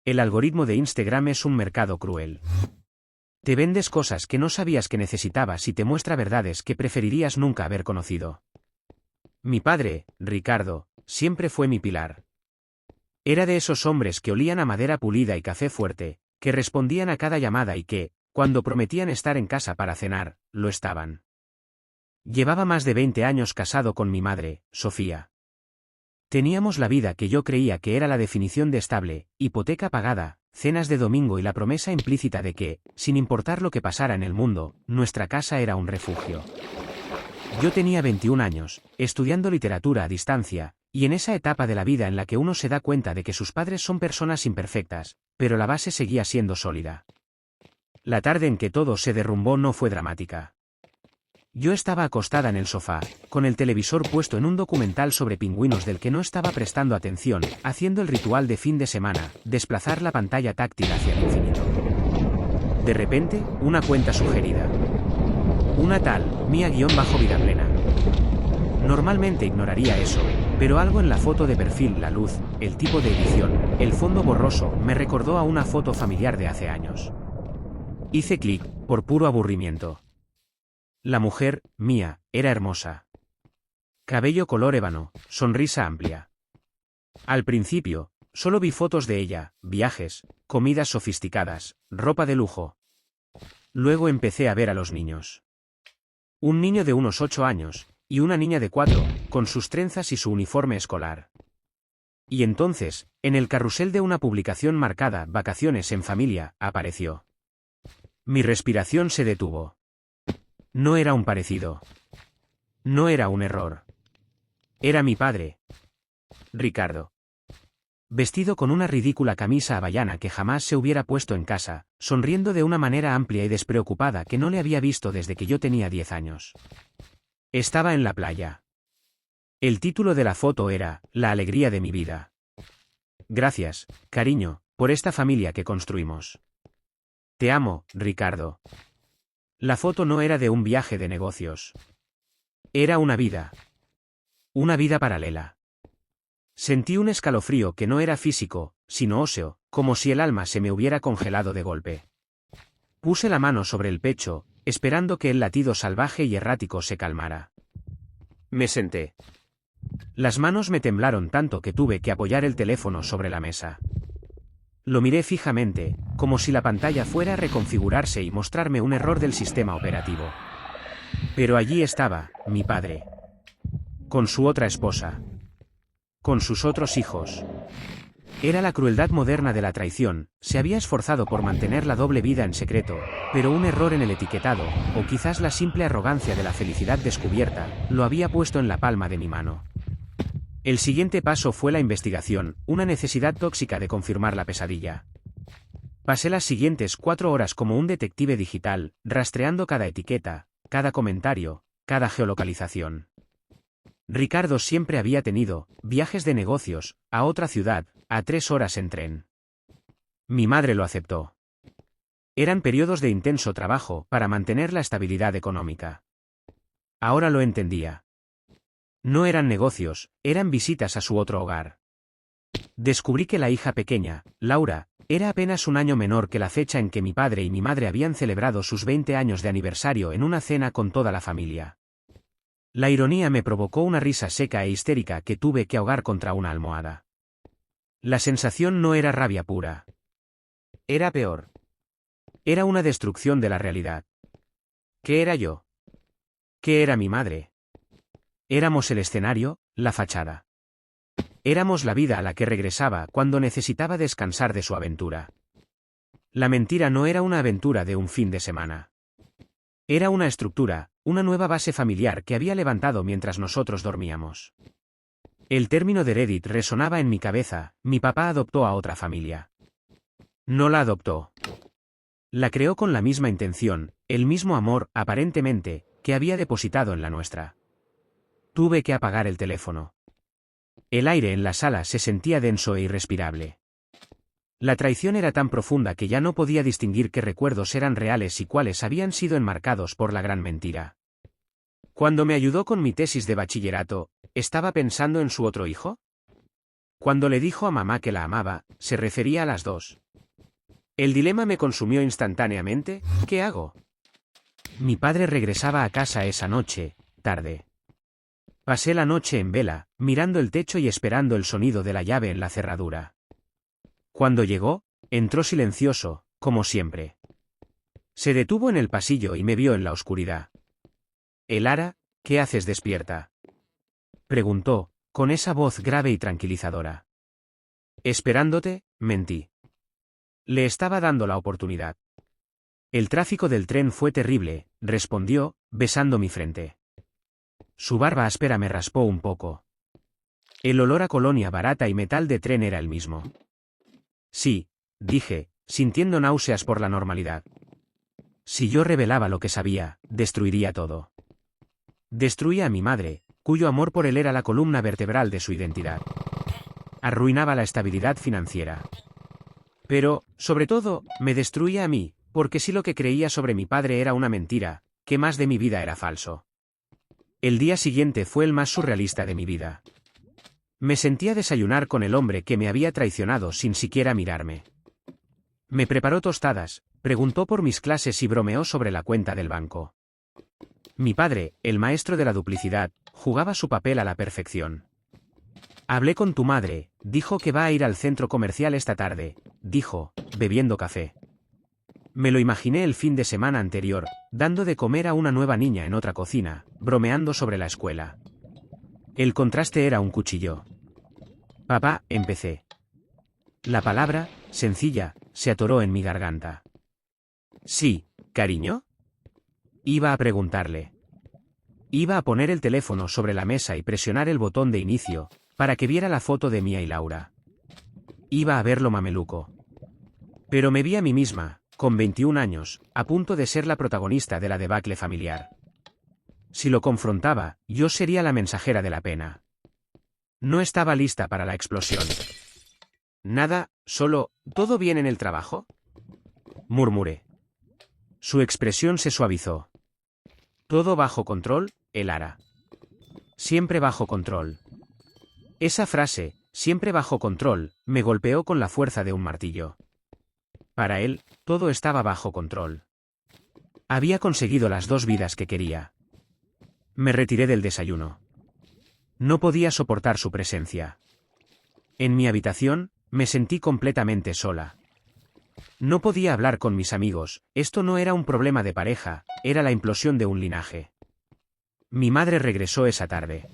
El algoritmo de Instagram es un mercado cruel. Te vendes cosas que no sabías que necesitabas y te muestra verdades que preferirías nunca haber conocido. Mi padre, Ricardo, siempre fue mi pilar. Era de esos hombres que olían a madera pulida y café fuerte, que respondían a cada llamada y que, cuando prometían estar en casa para cenar, lo estaban. Llevaba más de 20 años casado con mi madre, Sofía. Teníamos la vida que yo creía que era la definición de estable, hipoteca pagada, cenas de domingo y la promesa implícita de que, sin importar lo que pasara en el mundo, nuestra casa era un refugio. Yo tenía 21 años, estudiando literatura a distancia, y en esa etapa de la vida en la que uno se da cuenta de que sus padres son personas imperfectas, pero la base seguía siendo sólida. La tarde en que todo se derrumbó no fue dramática. Yo estaba acostada en el sofá, con el televisor puesto en un documental sobre pingüinos del que no estaba prestando atención, haciendo el ritual de fin de semana, desplazar la pantalla táctil hacia el infinito. De repente, una cuenta sugerida. Una tal, Mía-Vidaplena. Normalmente ignoraría eso, pero algo en la foto de perfil, la luz, el tipo de edición, el fondo borroso, me recordó a una foto familiar de hace años. Hice clic, por puro aburrimiento. La mujer, Mía, era hermosa. Cabello color ébano, sonrisa amplia. Al principio, solo vi fotos de ella, viajes, comidas sofisticadas, ropa de lujo. Luego empecé a ver a los niños. Un niño de unos 8 años, y una niña de 4, con sus trenzas y su uniforme escolar. Y entonces, en el carrusel de una publicación marcada Vacaciones en familia, apareció. Mi respiración se detuvo. No era un parecido. No era un error. Era mi padre. Ricardo. Vestido con una ridícula camisa hawaiana que jamás se hubiera puesto en casa, sonriendo de una manera amplia y despreocupada que no le había visto desde que yo tenía 10 años. Estaba en la playa. El título de la foto era, La alegría de mi vida. Gracias, cariño, por esta familia que construimos. Te amo, Ricardo. La foto no era de un viaje de negocios. Era una vida. Una vida paralela. Sentí un escalofrío que no era físico, sino óseo, como si el alma se me hubiera congelado de golpe. Puse la mano sobre el pecho, esperando que el latido salvaje y errático se calmara. Me senté. Las manos me temblaron tanto que tuve que apoyar el teléfono sobre la mesa. Lo miré fijamente, como si la pantalla fuera a reconfigurarse y mostrarme un error del sistema operativo. Pero allí estaba, mi padre. Con su otra esposa. Con sus otros hijos. Era la crueldad moderna de la traición, se había esforzado por mantener la doble vida en secreto, pero un error en el etiquetado, o quizás la simple arrogancia de la felicidad descubierta, lo había puesto en la palma de mi mano. El siguiente paso fue la investigación, una necesidad tóxica de confirmar la pesadilla. Pasé las siguientes 4 horas como un detective digital, rastreando cada etiqueta, cada comentario, cada geolocalización. Ricardo siempre había tenido viajes de negocios, a otra ciudad, a 3 horas en tren. Mi madre lo aceptó. Eran periodos de intenso trabajo para mantener la estabilidad económica. Ahora lo entendía. No eran negocios, eran visitas a su otro hogar. Descubrí que la hija pequeña, Laura, era apenas un año menor que la fecha en que mi padre y mi madre habían celebrado sus 20 años de aniversario en una cena con toda la familia. La ironía me provocó una risa seca e histérica que tuve que ahogar contra una almohada. La sensación no era rabia pura. Era peor. Era una destrucción de la realidad. ¿Qué era yo? ¿Qué era mi madre? Éramos el escenario, la fachada. Éramos la vida a la que regresaba cuando necesitaba descansar de su aventura. La mentira no era una aventura de un fin de semana. Era una estructura, una nueva base familiar que había levantado mientras nosotros dormíamos. El término de Reddit resonaba en mi cabeza, mi papá adoptó a otra familia. No la adoptó. La creó con la misma intención, el mismo amor, aparentemente, que había depositado en la nuestra. Tuve que apagar el teléfono. El aire en la sala se sentía denso e irrespirable. La traición era tan profunda que ya no podía distinguir qué recuerdos eran reales y cuáles habían sido enmarcados por la gran mentira. Cuando me ayudó con mi tesis de bachillerato, ¿estaba pensando en su otro hijo? Cuando le dijo a mamá que la amaba, se refería a las dos. El dilema me consumió instantáneamente. ¿Qué hago? Mi padre regresaba a casa esa noche, tarde. Pasé la noche en vela, mirando el techo y esperando el sonido de la llave en la cerradura. Cuando llegó, entró silencioso, como siempre. Se detuvo en el pasillo y me vio en la oscuridad. «Elara, ¿qué haces despierta?», preguntó, con esa voz grave y tranquilizadora. «Esperándote», mentí. Le estaba dando la oportunidad. «El tráfico del tren fue terrible», respondió, besando mi frente. Su barba áspera me raspó un poco. El olor a colonia barata y metal de tren era el mismo. «Sí», dije, sintiendo náuseas por la normalidad. Si yo revelaba lo que sabía, destruiría todo. Destruía a mi madre, cuyo amor por él era la columna vertebral de su identidad. Arruinaba la estabilidad financiera. Pero, sobre todo, me destruía a mí, porque si lo que creía sobre mi padre era una mentira, ¿qué más de mi vida era falso? El día siguiente fue el más surrealista de mi vida. Me sentí a desayunar con el hombre que me había traicionado sin siquiera mirarme. Me preparó tostadas, preguntó por mis clases y bromeó sobre la cuenta del banco. Mi padre, el maestro de la duplicidad, jugaba su papel a la perfección. «Hablé con tu madre, dijo que va a ir al centro comercial esta tarde», dijo, bebiendo café. Me lo imaginé el fin de semana anterior, dando de comer a una nueva niña en otra cocina, bromeando sobre la escuela. El contraste era un cuchillo. «Papá», empecé. La palabra, sencilla, se atoró en mi garganta. «Sí, cariño». Iba a preguntarle. Iba a poner el teléfono sobre la mesa y presionar el botón de inicio, para que viera la foto de Mía y Laura. Iba a verlo mameluco. Pero me vi a mí misma, con 21 años, a punto de ser la protagonista de la debacle familiar. Si lo confrontaba, yo sería la mensajera de la pena. No estaba lista para la explosión. «Nada, solo, ¿todo bien en el trabajo?», murmuré. Su expresión se suavizó. «Todo bajo control, Elara». «Siempre bajo control». Esa frase, «siempre bajo control», me golpeó con la fuerza de un martillo. Para él, todo estaba bajo control. Había conseguido las dos vidas que quería. Me retiré del desayuno. No podía soportar su presencia. En mi habitación, me sentí completamente sola. No podía hablar con mis amigos, esto no era un problema de pareja, era la implosión de un linaje. Mi madre regresó esa tarde.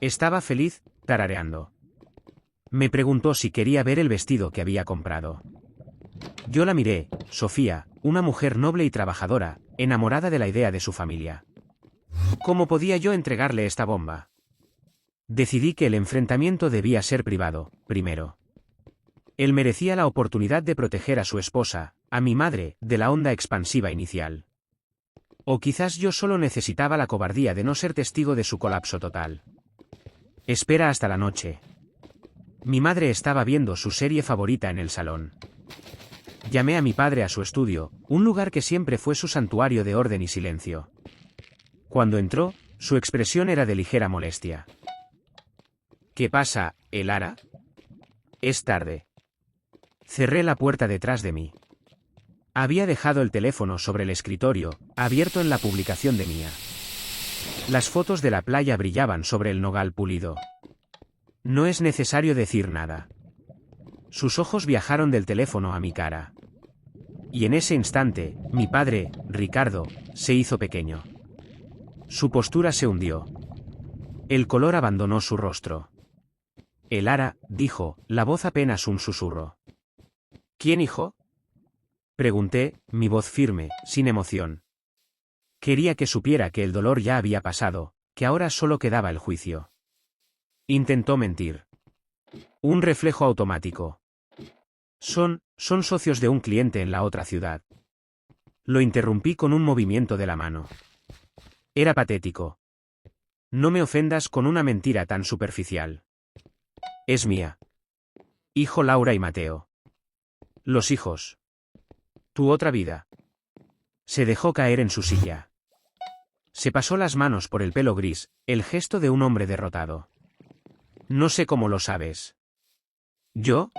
Estaba feliz, tarareando. Me preguntó si quería ver el vestido que había comprado. Yo la miré, Sofía, una mujer noble y trabajadora, enamorada de la idea de su familia. ¿Cómo podía yo entregarle esta bomba? Decidí que el enfrentamiento debía ser privado, primero. Él merecía la oportunidad de proteger a su esposa, a mi madre, de la onda expansiva inicial. O quizás yo solo necesitaba la cobardía de no ser testigo de su colapso total. Espera hasta la noche. Mi madre estaba viendo su serie favorita en el salón. Llamé a mi padre a su estudio, un lugar que siempre fue su santuario de orden y silencio. Cuando entró, su expresión era de ligera molestia. «¿Qué pasa, Elara? Es tarde». Cerré la puerta detrás de mí. Había dejado el teléfono sobre el escritorio, abierto en la publicación de Mía. Las fotos de la playa brillaban sobre el nogal pulido. No es necesario decir nada. Sus ojos viajaron del teléfono a mi cara. Y en ese instante, mi padre, Ricardo, se hizo pequeño. Su postura se hundió. El color abandonó su rostro. «Elara», dijo, la voz apenas un susurro. «¿Quién, hijo?», pregunté, mi voz firme, sin emoción. Quería que supiera que el dolor ya había pasado, que ahora solo quedaba el juicio. Intentó mentir. Un reflejo automático. Son socios de un cliente en la otra ciudad». Lo interrumpí con un movimiento de la mano. Era patético. «No me ofendas con una mentira tan superficial. Es mía. Hijo Laura y Mateo. Los hijos. Tu otra vida». Se dejó caer en su silla. Se pasó las manos por el pelo gris, el gesto de un hombre derrotado. «No sé cómo lo sabes». ¿Yo?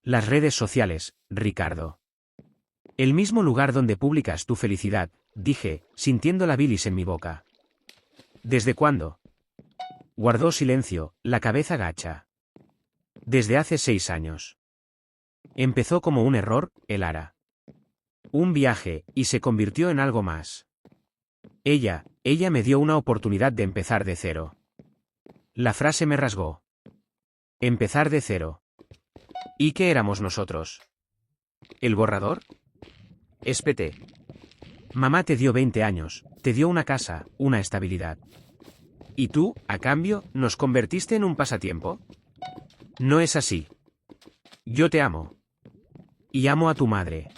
Las redes sociales, Ricardo. El mismo lugar donde publicas tu felicidad, dije, sintiendo la bilis en mi boca. ¿Desde cuándo? Guardó silencio, la cabeza gacha. Desde hace 6 años. Empezó como un error, Elara. Un viaje, y se convirtió en algo más. Ella me dio una oportunidad de empezar de cero. La frase me rasgó. Empezar de cero. ¿Y qué éramos nosotros? ¿El borrador? Espete. Mamá te dio 20 años, te dio una casa, una estabilidad. ¿Y tú, a cambio, nos convertiste en un pasatiempo? No es así. Yo te amo. Y amo a tu madre.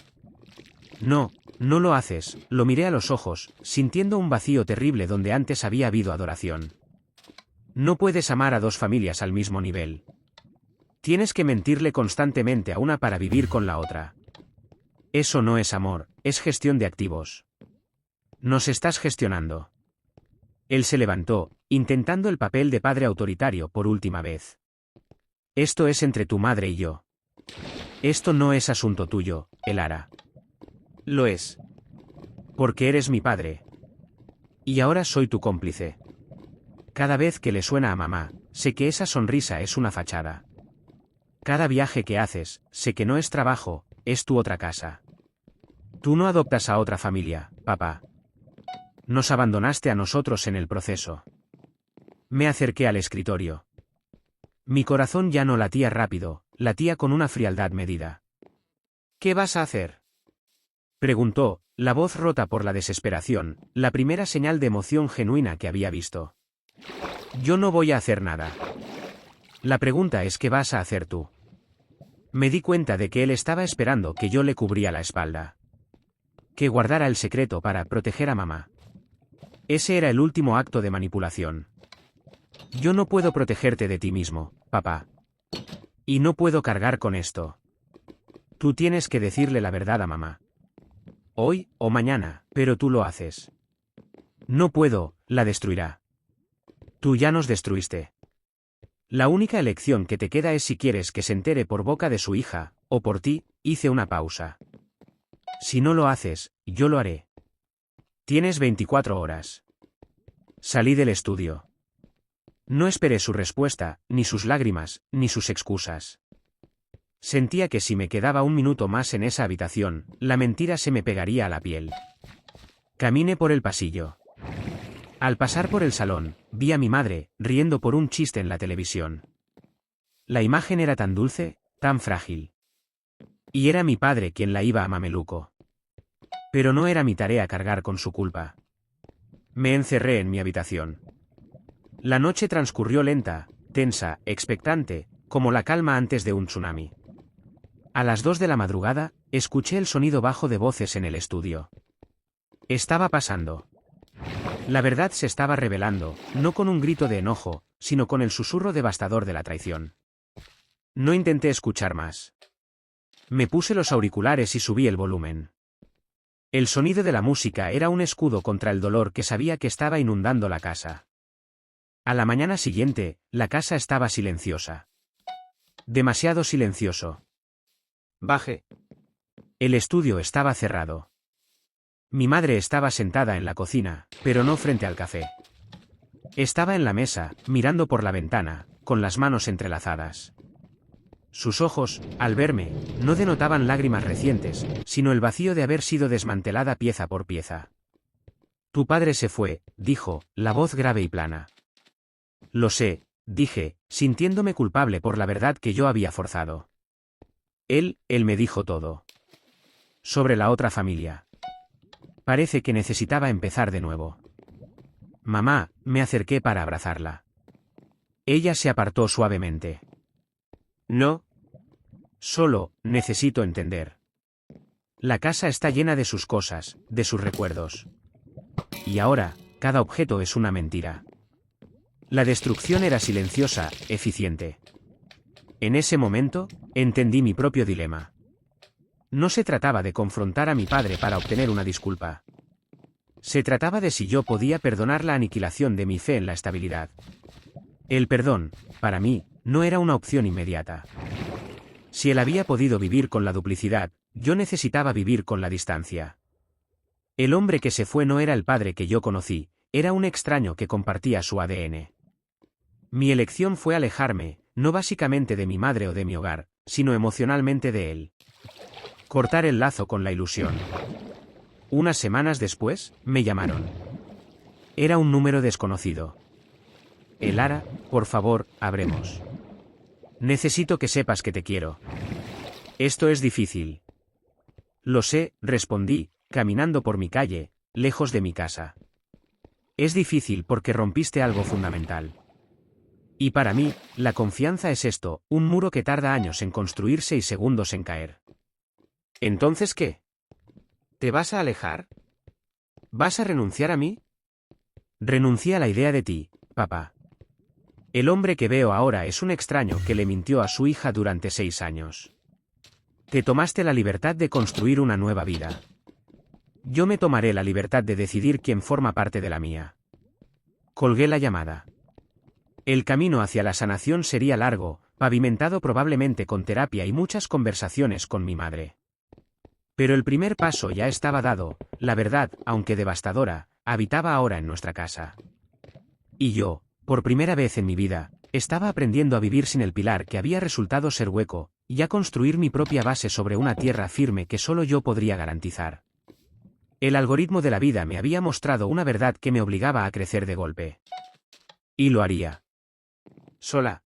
No, no lo haces, lo miré a los ojos, sintiendo un vacío terrible donde antes había habido adoración. No puedes amar a 2 familias al mismo nivel. Tienes que mentirle constantemente a una para vivir con la otra. Eso no es amor, es gestión de activos. Nos estás gestionando. Él se levantó, intentando el papel de padre autoritario por última vez. Esto es entre tu madre y yo. Esto no es asunto tuyo, Elara. Lo es. Porque eres mi padre. Y ahora soy tu cómplice. Cada vez que le suena a mamá, sé que esa sonrisa es una fachada. Cada viaje que haces, sé que no es trabajo, es tu otra casa. Tú no adoptas a otra familia, papá. Nos abandonaste a nosotros en el proceso. Me acerqué al escritorio. Mi corazón ya no latía rápido, latía con una frialdad medida. ¿Qué vas a hacer? Preguntó, la voz rota por la desesperación, la primera señal de emoción genuina que había visto. Yo no voy a hacer nada. La pregunta es ¿qué vas a hacer tú? Me di cuenta de que él estaba esperando que yo le cubría la espalda. Que guardara el secreto para proteger a mamá. Ese era el último acto de manipulación. Yo no puedo protegerte de ti mismo, papá. Y no puedo cargar con esto. Tú tienes que decirle la verdad a mamá. Hoy o mañana, pero tú lo haces. No puedo, la destruirá. Tú ya nos destruiste. La única elección que te queda es si quieres que se entere por boca de su hija, o por ti. Hice una pausa. Si no lo haces, yo lo haré. Tienes 24 horas. Salí del estudio. No esperé su respuesta, ni sus lágrimas, ni sus excusas. Sentía que si me quedaba un minuto más en esa habitación, la mentira se me pegaría a la piel. Caminé por el pasillo. Al pasar por el salón, vi a mi madre, riendo por un chiste en la televisión. La imagen era tan dulce, tan frágil. Y era mi padre quien la iba a mameluco. Pero no era mi tarea cargar con su culpa. Me encerré en mi habitación. La noche transcurrió lenta, tensa, expectante, como la calma antes de un tsunami. A las 2 de la madrugada, escuché el sonido bajo de voces en el estudio. Estaba pasando. La verdad se estaba revelando, no con un grito de enojo, sino con el susurro devastador de la traición. No intenté escuchar más. Me puse los auriculares y subí el volumen. El sonido de la música era un escudo contra el dolor que sabía que estaba inundando la casa. A la mañana siguiente, la casa estaba silenciosa. Demasiado silencioso. Bajé. El estudio estaba cerrado. Mi madre estaba sentada en la cocina, pero no frente al café. Estaba en la mesa, mirando por la ventana, con las manos entrelazadas. Sus ojos, al verme, no denotaban lágrimas recientes, sino el vacío de haber sido desmantelada pieza por pieza. Tu padre se fue, dijo, la voz grave y plana. Lo sé, dije, sintiéndome culpable por la verdad que yo había forzado. Él me dijo todo. Sobre la otra familia. Parece que necesitaba empezar de nuevo. Mamá, me acerqué para abrazarla. Ella se apartó suavemente. No. Solo, necesito entender. La casa está llena de sus cosas, de sus recuerdos. Y ahora, cada objeto es una mentira. La destrucción era silenciosa, eficiente. En ese momento, entendí mi propio dilema. No se trataba de confrontar a mi padre para obtener una disculpa. Se trataba de si yo podía perdonar la aniquilación de mi fe en la estabilidad. El perdón, para mí, no era una opción inmediata. Si él había podido vivir con la duplicidad, yo necesitaba vivir con la distancia. El hombre que se fue no era el padre que yo conocí, era un extraño que compartía su ADN. Mi elección fue alejarme, no básicamente de mi madre o de mi hogar, sino emocionalmente de él. Cortar el lazo con la ilusión. Unas semanas después, me llamaron. Era un número desconocido. Elara, por favor, hablemos. Necesito que sepas que te quiero. Esto es difícil. Lo sé, respondí, caminando por mi calle, lejos de mi casa. Es difícil porque rompiste algo fundamental. Y para mí, la confianza es esto, un muro que tarda años en construirse y segundos en caer. ¿Entonces qué? ¿Te vas a alejar? ¿Vas a renunciar a mí? Renuncié a la idea de ti, papá. El hombre que veo ahora es un extraño que le mintió a su hija durante 6 años. Te tomaste la libertad de construir una nueva vida. Yo me tomaré la libertad de decidir quién forma parte de la mía. Colgué la llamada. El camino hacia la sanación sería largo, pavimentado probablemente con terapia y muchas conversaciones con mi madre. Pero el primer paso ya estaba dado, la verdad, aunque devastadora, habitaba ahora en nuestra casa. Y yo, por primera vez en mi vida, estaba aprendiendo a vivir sin el pilar que había resultado ser hueco, y a construir mi propia base sobre una tierra firme que solo yo podría garantizar. El algoritmo de la vida me había mostrado una verdad que me obligaba a crecer de golpe. Y lo haría. Sola,